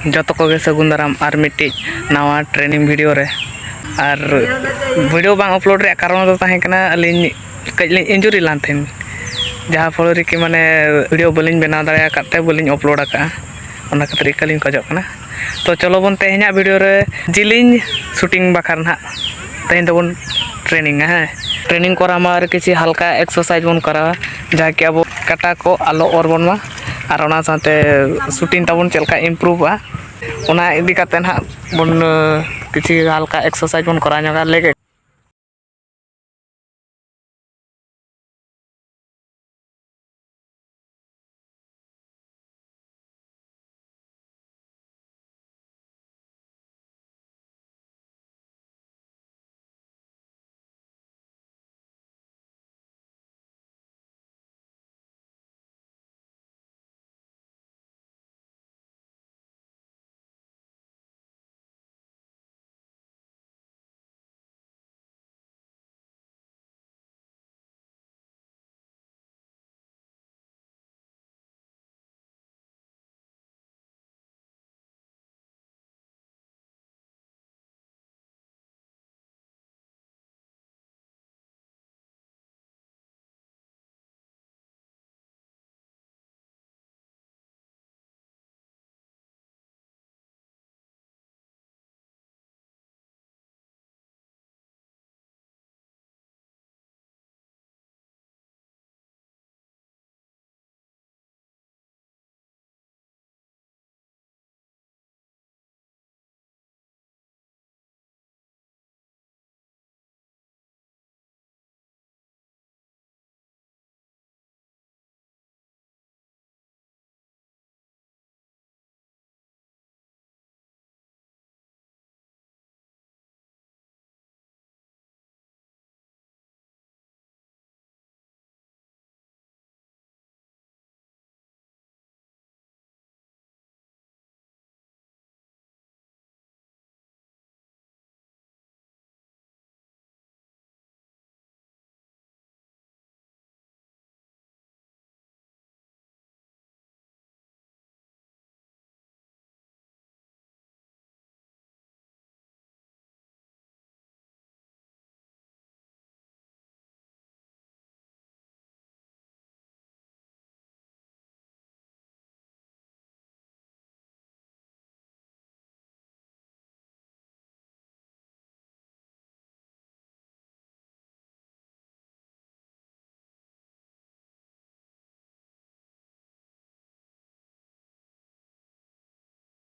जतो को सगुन दाराम और मिट्टी नवा ट्रेनिंग वीडियो रे और वीडियो बांग अपलोड रे कारण दो ताहे कना अलिन कजले इंजुरी लान थेन जहाँ फल कि माने वीडियो बलिन बना दाया करते बलिन अपलोड आका ओना खातिर कलिन खजक कना। तो चलो बन तेहना वीडियो रे जिलिन शूटिंग बखार ना तेहन दबन ट्रेनिंग है ट्रेनिंग करा मार किसी हल्का एक्सरसाइज बन करा जहाँ कि अब काटा को आलो और बन मा और ओना साथे शूटिंग तबन चलका इम्प्रूव आ ओना इदी काते ना बन किसी हल्का एक्सरसाइज बन करा नगा लेके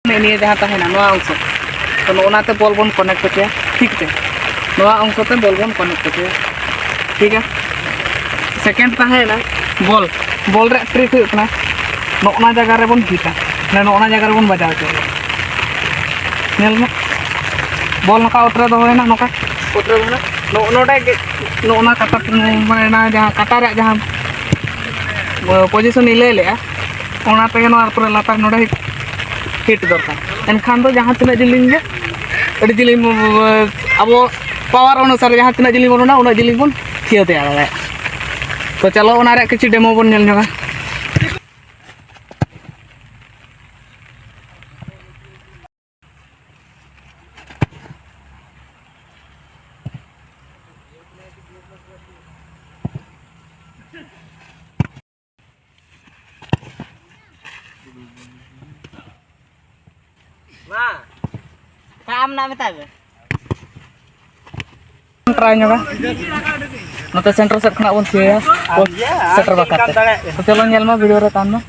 नहीं जहाँ तहना नवा अंश तो नोनाते बॉल बन कनेक्ट होते ठीक है नवा अंश ते बॉल बन कनेक्ट होते ठीक है सेकेंड तहना बॉल बॉल रे ट्रिक होना नोना जगह रे बन हिटा ना नोना जगह रे बन बजाव के नेल में बॉल नका उतरे दो है ना नका उतरे दो ना नोडे नोना कटा माने ना जहाँ कटा रे जहाँ पोजीशन ले ले ओना ते ना पूरा लातार नोडे हिट दरकार एनखान दो जहाँ तीन जिलिंग अड़ी जिलिंग अब पावर अनुसार जहाँ तीन जिलिंग बन उना जिलिंग बन थिया तैयार तो चलो ओना रे किसी डेमो बन नेल नगा काम ना बता ट्राई नगा नोते सेंटर सेट खना बन थिया सेटर बकाते तो चलो नेल मा वीडियो रे तान मा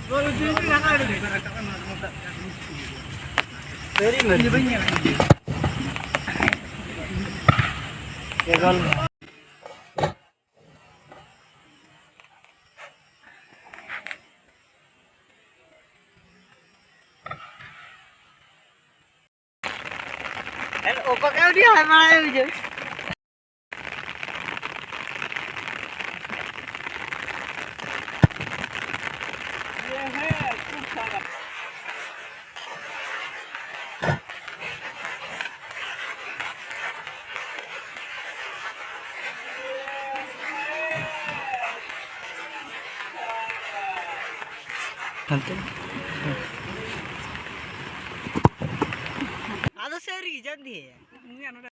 ओको क्या दिया है मारे मुझे सरी जल्दी है